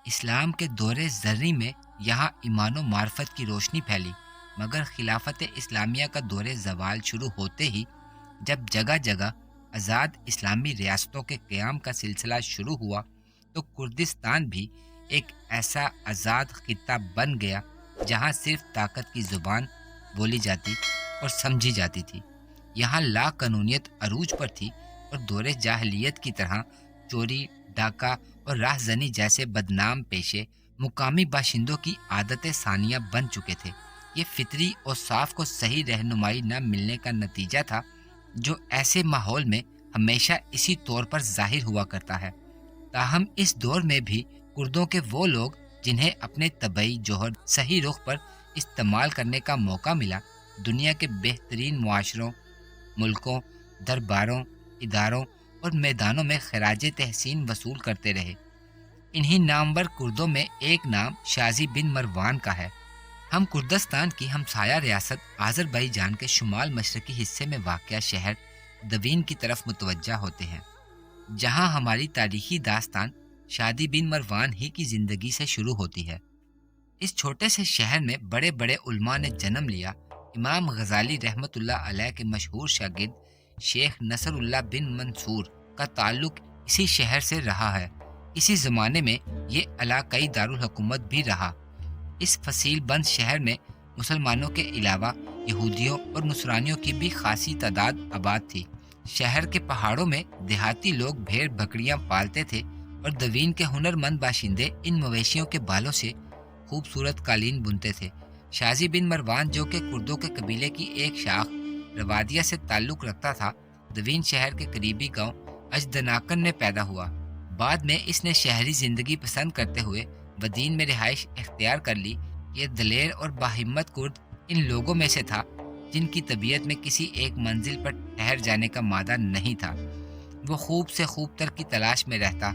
اسلام کے دور زرعی میں یہاں ایمان و معرفت کی روشنی پھیلی، مگر خلافت اسلامیہ کا دور زوال شروع ہوتے ہی جب جگہ جگہ آزاد اسلامی ریاستوں کے قیام کا سلسلہ شروع ہوا تو کردستان بھی ایک ایسا آزاد خطہ بن گیا جہاں صرف طاقت کی زبان بولی جاتی اور سمجھی جاتی تھی۔ یہاں لا قانونیت عروج پر تھی اور دور جاہلیت کی طرح چوری، ڈاکہ اور راہ زنی جیسے بدنام پیشے مقامی باشندوں کی عادت ثانیہ بن چکے تھے۔ یہ فطری اور صاف کو صحیح رہنمائی نہ ملنے کا نتیجہ تھا جو ایسے ماحول میں ہمیشہ اسی طور پر ظاہر ہوا کرتا ہے۔ تاہم اس دور میں بھی کردوں کے وہ لوگ جنہیں اپنے طبعی جوہر صحیح رخ پر استعمال کرنے کا موقع ملا، دنیا کے بہترین معاشروں، ملکوں، درباروں، اداروں اور میدانوں میں خراج تحسین وصول کرتے رہے۔ انہی نامور کردوں میں ایک نام شازی بن مروان کا ہے۔ ہم کردستان کی ہمسایہ ریاست آذربائیجان کے شمال مشرقی حصے میں واقع شہر دوین کی طرف متوجہ ہوتے ہیں، جہاں ہماری تاریخی داستان شادی بن مروان ہی کی زندگی سے شروع ہوتی ہے۔ اس چھوٹے سے شہر میں بڑے بڑے علماء نے جنم لیا۔ امام غزالی رحمۃ اللہ علیہ کے مشہور شاگرد شیخ نصر اللہ بن منصور کا تعلق اسی شہر سے رہا ہے۔ اسی زمانے میں یہ علاقائی دارالحکومت بھی رہا۔ اس فصیل بند شہر میں مسلمانوں کے علاوہ یہودیوں اور نصرانیوں کی بھی خاصی تعداد آباد تھی۔ شہر کے پہاڑوں میں دیہاتی لوگ بھیڑ بکریاں پالتے تھے اور دوین کے ہنرمند باشندے ان مویشیوں کے بالوں سے خوبصورت قالین بنتے تھے۔ شازی بن مروان جو کہ کردوں کے قبیلے کی ایک شاخ روادیہ سے تعلق رکھتا تھا، دوین شہر کے قریبی گاؤں اجدناکن میں پیدا ہوا۔ بعد میں اس نے شہری زندگی پسند کرتے ہوئے ودین میں رہائش اختیار کر لی۔ یہ دلیر اور باہمت کرد ان لوگوں میں سے تھا جن کی طبیعت میں کسی ایک منزل پر ٹھہر جانے کا مادہ نہیں تھا۔ وہ خوب سے خوب تر کی تلاش میں رہتا۔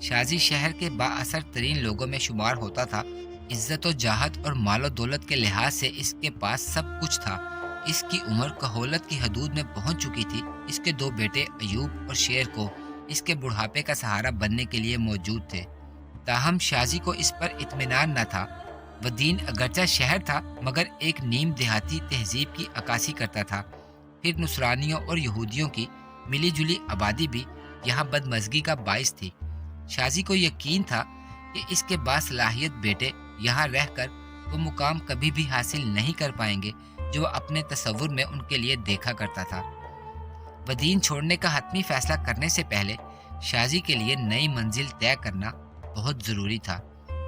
شازی شہر کے با اثر ترین لوگوں میں شمار ہوتا تھا۔ عزت و جاہت اور مال و دولت کے لحاظ سے اس کے پاس سب کچھ تھا۔ اس کی عمر کہولت کی حدود میں پہنچ چکی تھی۔ اس کے دو بیٹے ایوب اور شیر کو اس کے بڑھاپے کا سہارا بننے کے لیے موجود تھے۔ تاہم شازی کو اس پر اطمینان نہ تھا۔ ودین اگرچہ شہر تھا مگر ایک نیم دیہاتی تہذیب کی عکاسی کرتا تھا۔ پھر نصرانیوں اور یہودیوں کی ملی جلی آبادی بھی یہاں بدمزگی کا باعث تھی۔ شازی کو یقین تھا کہ اس کے باصلاحیت بیٹے یہاں رہ کر وہ مقام کبھی بھی حاصل نہیں کر پائیں گے جو وہ اپنے تصور میں ان کے لیے دیکھا کرتا تھا۔ ودین چھوڑنے کا حتمی فیصلہ کرنے سے پہلے شازی کے لیے نئی منزل طے کرنا بہت ضروری تھا۔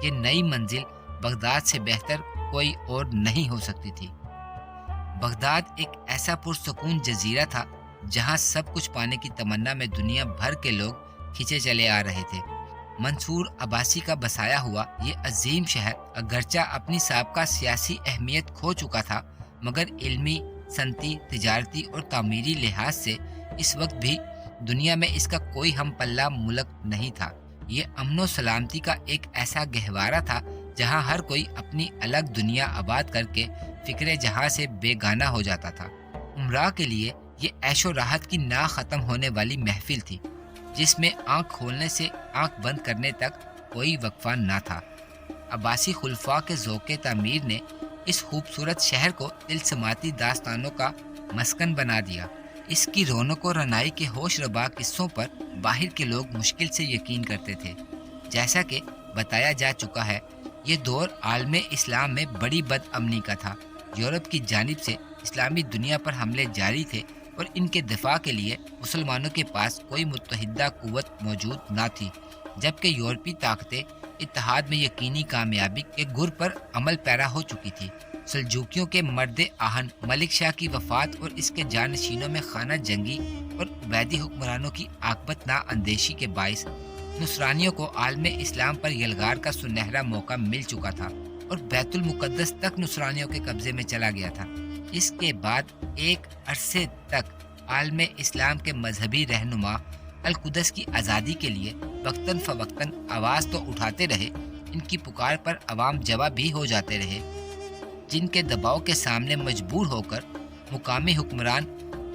یہ نئی منزل بغداد سے بہتر کوئی اور نہیں ہو سکتی تھی۔ بغداد ایک ایسا پرسکون جزیرہ تھا جہاں سب کچھ پانے کی تمنا میں دنیا بھر کے لوگ کھینچے چلے آ رہے تھے۔ منصور عباسی کا بسایا ہوا یہ عظیم شہر اگرچہ اپنی سابقہ سیاسی اہمیت کھو چکا تھا مگر علمی، صنعتی، تجارتی اور تعمیری لحاظ سے اس وقت بھی دنیا میں اس کا کوئی ہم پلہ ملک نہیں تھا۔ یہ امن و سلامتی کا ایک ایسا گہوارہ تھا جہاں ہر کوئی اپنی الگ دنیا آباد کر کے فکر جہاں سے بے گانہ ہو جاتا تھا۔ عمرہ کے لیے یہ عیش و راحت کی نا ختم ہونے والی محفل تھی جس میں آنکھ کھولنے سے آنکھ بند کرنے تک کوئی وقفہ نہ تھا۔ عباسی خلفاء کے ذوق تعمیر نے اس خوبصورت شہر کو تلسماتی داستانوں کا مسکن بنا دیا۔ اس کی رونق و رنائی کے ہوش ربا قصوں پر باہر کے لوگ مشکل سے یقین کرتے تھے۔ جیسا کہ بتایا جا چکا ہے، یہ دور عالم اسلام میں بڑی بد امنی کا تھا۔ یورپ کی جانب سے اسلامی دنیا پر حملے جاری تھے اور ان کے دفاع کے لیے مسلمانوں کے پاس کوئی متحدہ قوت موجود نہ تھی، جبکہ یورپی طاقتیں اتحاد میں یقینی کامیابی کے گر پر عمل پیرا ہو چکی تھی۔ سلجوکیوں کے مرد آہن ملک شاہ کی وفات اور اس کے جانشینوں میں خانہ جنگی اور عبیدی حکمرانوں کی عاقبت نا اندیشی کے باعث نصرانیوں کو عالم اسلام پر یلغار کا سنہرا موقع مل چکا تھا اور بیت المقدس تک نصرانیوں کے قبضے میں چلا گیا تھا۔ اس کے بعد ایک عرصے تک عالم اسلام کے مذہبی رہنما القدس کی آزادی کے لیے وقتاً فوقتاً آواز تو اٹھاتے رہے، ان کی پکار پر عوام جواب بھی ہو جاتے رہے، جن کے دباؤ کے سامنے مجبور ہو کر مقامی حکمران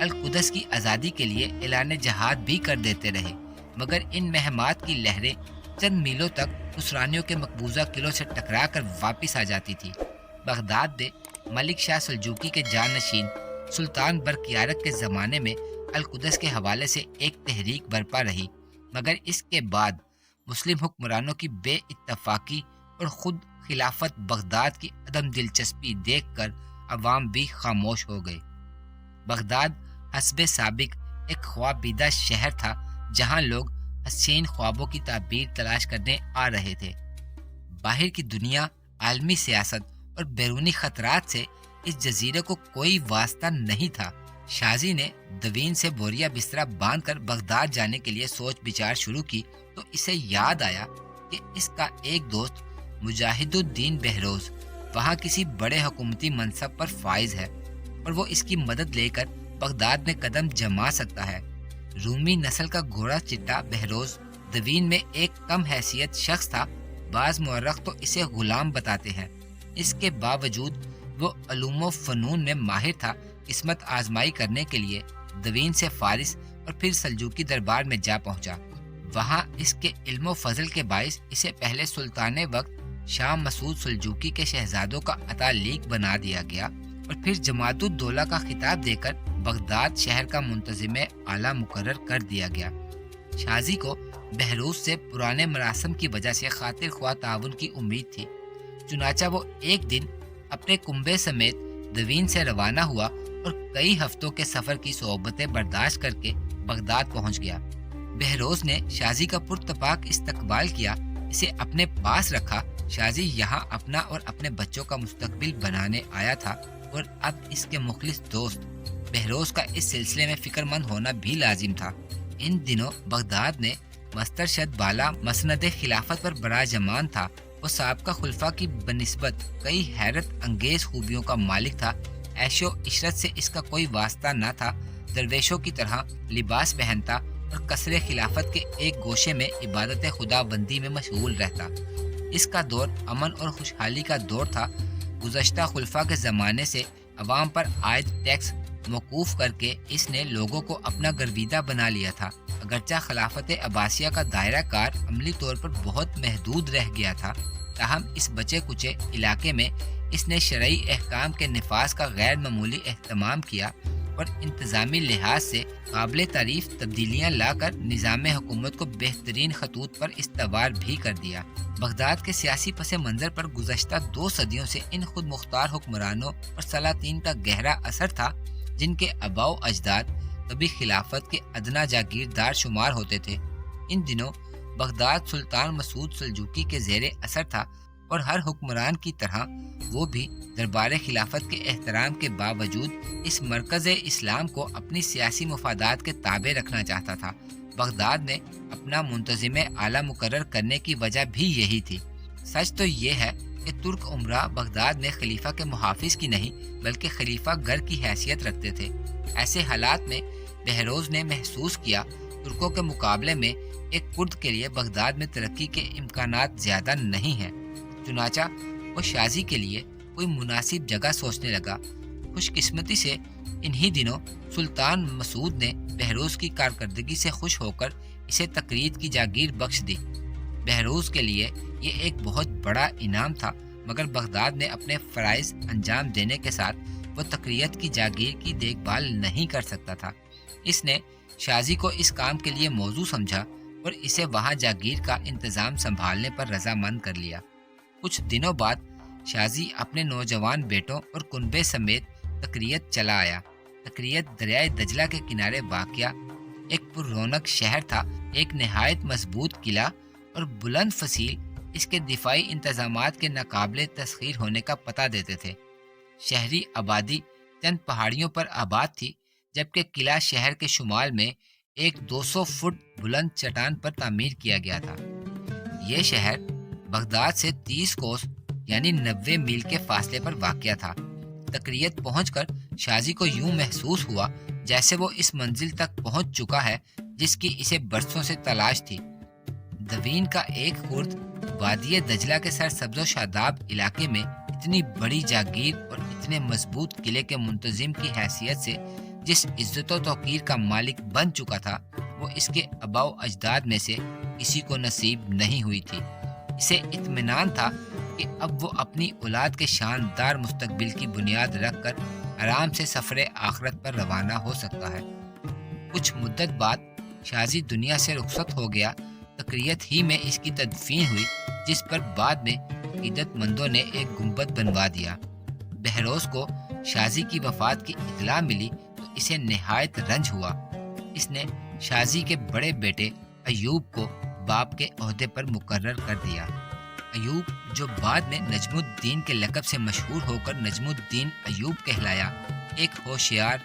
القدس کی آزادی کے لیے اعلان جہاد بھی کر دیتے رہے، مگر ان مہمات کی لہریں چند میلوں تک نصرانیوں کے مقبوضہ قلعوں سے ٹکرا کر واپس آ جاتی تھی۔ بغداد میں ملک شاہ سلجوقی کے جانشین سلطان برقیارق کے زمانے میں القدس کے حوالے سے ایک تحریک برپا رہی، مگر اس کے بعد مسلم حکمرانوں کی بے اتفاقی اور خود خلافت بغداد کی عدم دلچسپی دیکھ کر عوام بھی خاموش ہو گئے۔ بغداد حسب سابق ایک خوابیدہ شہر تھا جہاں لوگ حسین خوابوں کی تعبیر تلاش کرنے آ رہے تھے۔ باہر کی دنیا، عالمی سیاست اور بیرونی خطرات سے اس جزیرے کو کوئی واسطہ نہیں تھا۔ شازی نے دوین سے بوریا بسترا باندھ کر بغداد جانے کے لیے سوچ بچار شروع کی تو اسے یاد آیا کہ اس کا ایک دوست مجاہد الدین بہروز وہاں کسی بڑے حکومتی منصب پر فائز ہے اور وہ اس کی مدد لے کر بغداد میں قدم جما سکتا ہے۔ رومی نسل کا گھوڑا چٹا بہروز دوین میں ایک کم حیثیت شخص تھا۔ بعض مورخ تو اسے غلام بتاتے ہیں۔ اس کے باوجود وہ علوم و فنون میں ماہر تھا۔ قسمت آزمائی کرنے کے لیے دوین سے فارس اور پھر سلجوقی دربار میں جا پہنچا۔ وہاں اس کے علم و فضل کے باعث اسے پہلے سلطان وقت شاہ مسعود سلجوقی کے شہزادوں کا عطا لیگ بنا دیا گیا اور پھر جماعت الدولہ کا خطاب دے کر بغداد شہر کا منتظم اعلیٰ مقرر کر دیا گیا۔ شازی کو بہروز سے پرانے مراسم کی وجہ سے خاطر خواہ تعاون کی امید تھی، چنانچہ وہ ایک دن اپنے کنبے سمیت دوین سے روانہ ہوا اور کئی ہفتوں کے سفر کی صعوبتیں برداشت کر کے بغداد پہنچ گیا۔ بہروز نے شازی کا پرتپاک استقبال کیا، اسے اپنے پاس رکھا۔ شازی یہاں اپنا اور اپنے بچوں کا مستقبل بنانے آیا تھا اور اب اس کے مخلص دوست بہروز کا اس سلسلے میں فکر مند ہونا بھی لازم تھا۔ ان دنوں بغداد نے مسترشد بالا مسند خلافت پر براجمان تھا۔ وہ سابقہ خلفاء کی بنسبت کئی حیرت انگیز خوبیوں کا مالک تھا۔ عیش و عشرت سے اس کا کوئی واسطہ نہ تھا۔ درویشوں کی طرح لباس پہنتا اور قصر خلافت کے ایک گوشے میں عبادت خدا بندی میں مشغول رہتا۔ اس کا دور امن اور خوشحالی کا دور تھا۔ گزشتہ خلفاء کے زمانے سے عوام پر عائد ٹیکس موقوف کر کے اس نے لوگوں کو اپنا گرویدہ بنا لیا تھا۔ اگرچہ خلافت عباسیہ کا دائرہ کار عملی طور پر بہت محدود رہ گیا تھا، تاہم اس بچے کچے علاقے میں اس نے شرعی احکام کے نفاذ کا غیر معمولی اہتمام کیا اور انتظامی لحاظ سے قابل تعریف تبدیلیاں لا کر نظام حکومت کو بہترین خطوط پر استوار بھی کر دیا۔ بغداد کے سیاسی پس منظر پر گزشتہ 2 صدیوں سے ان خود مختار حکمرانوں اور سلاطین کا گہرا اثر تھا جن کے آباء و اجداد کبھی خلافت کے ادنا جاگیردار شمار ہوتے تھے۔ ان دنوں بغداد سلطان مسعود سلجوقی کے زیر اثر تھا اور ہر حکمران کی طرح وہ بھی دربار خلافت کے احترام کے باوجود اس مرکز اسلام کو اپنی سیاسی مفادات کے تابع رکھنا چاہتا تھا۔ بغداد نے اپنا منتظم اعلیٰ مقرر کرنے کی وجہ بھی یہی تھی۔ سچ تو یہ ہے کہ ترک عمرا بغداد میں خلیفہ کے محافظ کی نہیں بلکہ خلیفہ گھر کی حیثیت رکھتے تھے۔ ایسے حالات میں بہروز نے محسوس کیا ترکوں کے مقابلے میں ایک کرد کے لیے بغداد میں ترقی کے امکانات زیادہ نہیں ہیں، چنانچہ وہ شازی کے لیے کوئی مناسب جگہ سوچنے لگا۔ خوش قسمتی سے انہی دنوں سلطان مسعود نے بہروز کی کارکردگی سے خوش ہو کر اسے تقرید کی جاگیر بخش دی۔ بہروز کے لیے یہ ایک بہت بڑا انعام تھا، مگر بغداد نے اپنے فرائض انجام دینے کے ساتھ وہ تقریت کی جاگیر کی دیکھ بھال نہیں کر سکتا تھا۔ اس نے شازی کو اس کام کے لیے موزوں سمجھا اور اسے وہاں جاگیر کا انتظام سنبھالنے پر رضامند کر لیا۔ کچھ دنوں بعد شازی اپنے نوجوان بیٹوں اور کنبے سمیت تقریت چلا آیا۔ تقریت دریائے دجلہ کے کنارے واقع ایک پر رونق شہر تھا۔ ایک نہایت مضبوط قلعہ اور بلند فصیل اس کے دفاعی انتظامات کے ناقابل تسخیر ہونے کا پتہ دیتے تھے۔ شہری آبادی چند پہاڑیوں پر آباد تھی، جبکہ قلعہ شہر کے شمال میں ایک 200 فٹ بلند چٹان پر تعمیر کیا گیا تھا۔ یہ شہر بغداد سے 30 کوس یعنی 90 میل کے فاصلے پر واقع تھا۔ تقریت پہنچ کر شازی کو یوں محسوس ہوا جیسے وہ اس منزل تک پہنچ چکا ہے جس کی اسے برسوں سے تلاش تھی۔ دوین کا ایک خرد وادی دجلہ کے سرسبز و شاداب علاقے میں اتنی بڑی جاگیر اور اتنے مضبوط قلعے کے منتظم کی حیثیت سے جس عزت و توقیر کا مالک بن چکا تھا، وہ وہ اس کے آباء و اجداد میں سے کسی کو نصیب نہیں ہوئی تھی۔ اسے اطمینان تھا کہ اب وہ اپنی اولاد کے شاندار مستقبل کی بنیاد رکھ کر آرام سے سفر آخرت پر روانہ ہو سکتا ہے۔ کچھ مدت بعد شازی دنیا سے رخصت ہو گیا۔ تقریت ہی میں اس کی تدفین ہوئی، جس پر بعد میں عقیدت مندوں نے ایک گنبد بنوا دیا۔ بہروز کو شازی کی وفات کی اطلاع ملی تو اسے نہایت رنج ہوا۔ اس نے شازی کے بڑے بیٹے ایوب کو باپ کے عہدے پر مقرر کر دیا۔ ایوب، جو بعد میں نجم الدین کے لقب سے مشہور ہو کر نجم الدین ایوب کہلایا، ایک ہوشیار،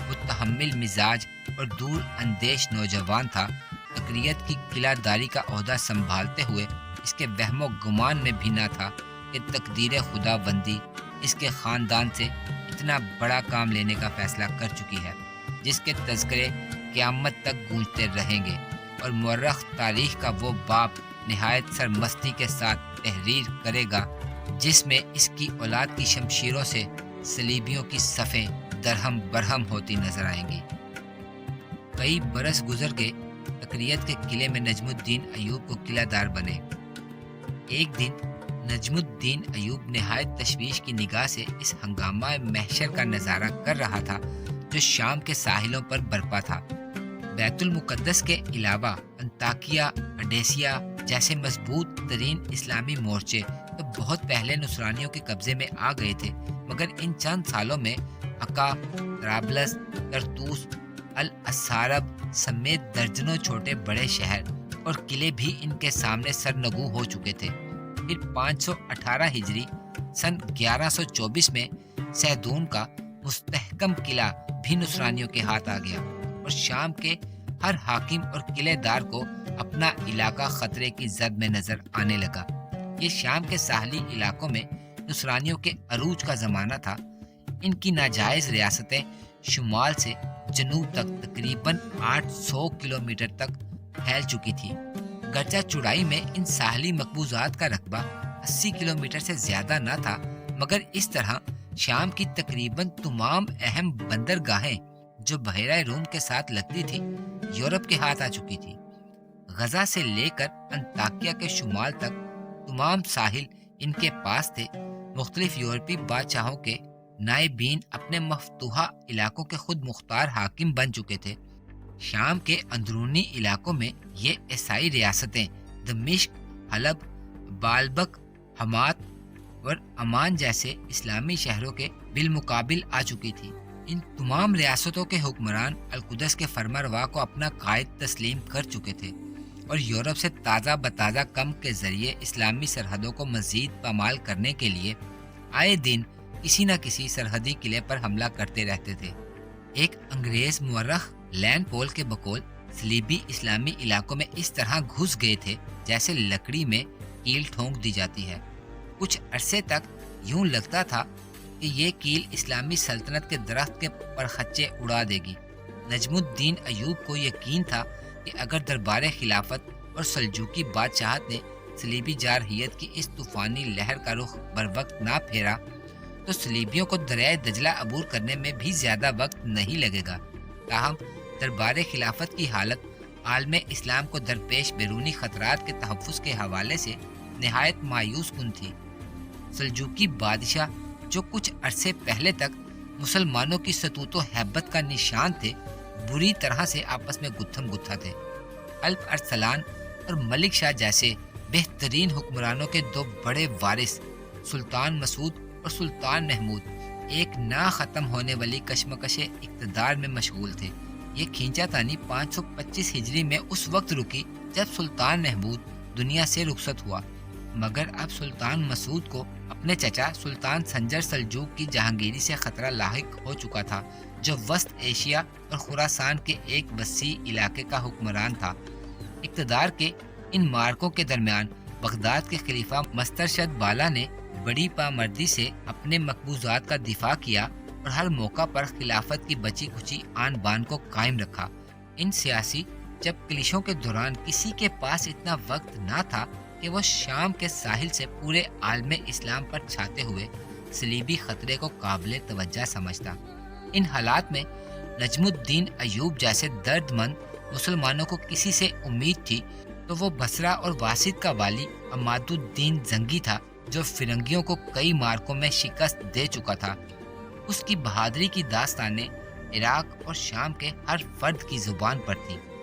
متحمل مزاج اور دور اندیش نوجوان تھا۔ تقریت کی قلعہ داری کا عہدہ سنبھالتے ہوئے اس کے وہم و گمان میں بھی نہ تھا کہ تقدیر خدا بندی اس کے خاندان سے اتنا بڑا کام لینے کا فیصلہ کر چکی ہے، جس کے تذکرے قیامت تک گونجتے رہیں گے، اور مورخ تاریخ کا وہ باپ نہایت سرمستی کے ساتھ تحریر کرے گا جس میں اس کی اولاد کی شمشیروں سے صلیبیوں کی صفیں درہم برہم ہوتی نظر آئیں گی۔ کئی برس گزر گئے۔ تقریت کے قلعے میں نجم الدین ایوب کو قلعہ دار بنے۔ ایک دن نجم الدین ایوب نہایت تشویش کی نگاہ سے اس ہنگامہ محشر کا نظارہ کر رہا تھا جو شام کے ساحلوں پر برپا تھا۔ بیت المقدس کے علاوہ انطاکیہ، اڈیسیا جیسے مضبوط ترین اسلامی مورچے تو بہت پہلے نصرانیوں کے قبضے میں آ گئے تھے، مگر ان چند سالوں میں عکا، طرابلس، طرطوس، الاسارب سمیت درجنوں چھوٹے بڑے شہر اور قلعے بھی ان کے سامنے سرنگوں ہو چکے تھے۔ پھر 518 ہجری سن 1124 میں سیدون کا مستحکم قلعہ بھی نصرانیوں کے ہاتھ آ گیا، اور شام کے ہر حاکم اور قلعے دار کو اپنا علاقہ خطرے کی زد میں نظر آنے لگا۔ یہ شام کے ساحلی علاقوں میں نصرانیوں کے عروج کا زمانہ تھا۔ ان کی ناجائز ریاستیں شمال سے جنوب تک تقریباً 800 کلومیٹر تک پھیل چکی تھی۔ گرچہ چوڑائی میں ان ساحلی مقبوضات کا رقبہ 80 کلومیٹر سے زیادہ نہ تھا، مگر اس طرح شام کی تقریباً تمام اہم بندرگاہیں جو بحیرہ روم کے ساتھ لگتی تھی یورپ کے ہاتھ آ چکی تھی۔ غزہ سے لے کر انطاکیہ کے شمال تک تمام ساحل ان کے پاس تھے۔ مختلف یورپی بادشاہوں کے نائبین اپنے مفتوحہ علاقوں کے خود مختار حاکم بن چکے تھے۔ شام کے اندرونی علاقوں میں یہ عیسائی ریاستیں دمشق، حلب، بالبک، حمات اور امان جیسے اسلامی شہروں کے بالمقابل آ چکی تھی۔ ان تمام ریاستوں کے حکمران القدس کے فرمانروا کو اپنا قائد تسلیم کر چکے تھے، اور یورپ سے تازہ بتازہ کم کے ذریعے اسلامی سرحدوں کو مزید پامال کرنے کے لیے آئے دن کسی نہ کسی سرحدی قلعے پر حملہ کرتے رہتے تھے۔ ایک انگریز مورخ لین پول کے بقول صلیبی اسلامی علاقوں میں اس طرح گھس گئے تھے جیسے لکڑی میں کیل ٹھونک دی جاتی ہے۔ کچھ عرصے تک یوں لگتا تھا کہ یہ کیل اسلامی سلطنت کے درخت کے پرخچے اڑا دے گی۔ نجم الدین ایوب کو یقین تھا کہ اگر دربار خلافت اور سلجوقی بادشاہت نے صلیبی جارحیت کی اس طوفانی لہر کا رخ بروقت نہ پھیرا تو صلیبیوں کو دریائے دجلہ عبور کرنے میں بھی زیادہ وقت نہیں لگے گا۔ تاہم دربار خلافت کی حالت عالم اسلام کو درپیش بیرونی خطرات کے تحفظ کے حوالے سے نہایت مایوس کن تھی۔ سلجوقی بادشاہ جو کچھ عرصے پہلے تک مسلمانوں کی سطوت و ہیبت کا نشان تھے، بری طرح سے آپس میں گتھم گتھا تھے۔ الپ ارسلان اور ملک شاہ جیسے بہترین حکمرانوں کے دو بڑے وارث سلطان مسعود اور سلطان محمود ایک نہ ختم ہونے والی کشمکش اقتدار میں مشغول تھے۔ یہ کھینچا تانی 525 ہجری میں اس وقت رکی جب سلطان محمود دنیا سے رخصت ہوا، مگر اب سلطان مسعود کو اپنے چچا سلطان سنجر سلجوق کی جہانگیری سے خطرہ لاحق ہو چکا تھا، جو وسط ایشیا اور خراسان کے ایک وسیع علاقے کا حکمران تھا۔ اقتدار کے ان مارکوں کے درمیان بغداد کے خلیفہ مسترشد بالا نے بڑی پامردی سے اپنے مقبوضات کا دفاع کیا اور ہر موقع پر خلافت کی بچی کچی آن بان کو قائم رکھا۔ ان سیاسی جب کلشوں کے دوران کسی کے پاس اتنا وقت نہ تھا کہ وہ شام کے ساحل سے پورے عالم اسلام پر چھاتے ہوئے صلیبی خطرے کو قابل توجہ سمجھتا۔ ان حالات میں نجم الدین ایوب جیسے درد مند مسلمانوں کو کسی سے امید تھی تو وہ بصرہ اور واسط کا والی عماد الدین زنگی تھا، جو فرنگیوں کو کئی مارکوں میں شکست دے چکا تھا۔ اس کی بہادری کی داستانیں عراق اور شام کے ہر فرد کی زبان پر تھیں۔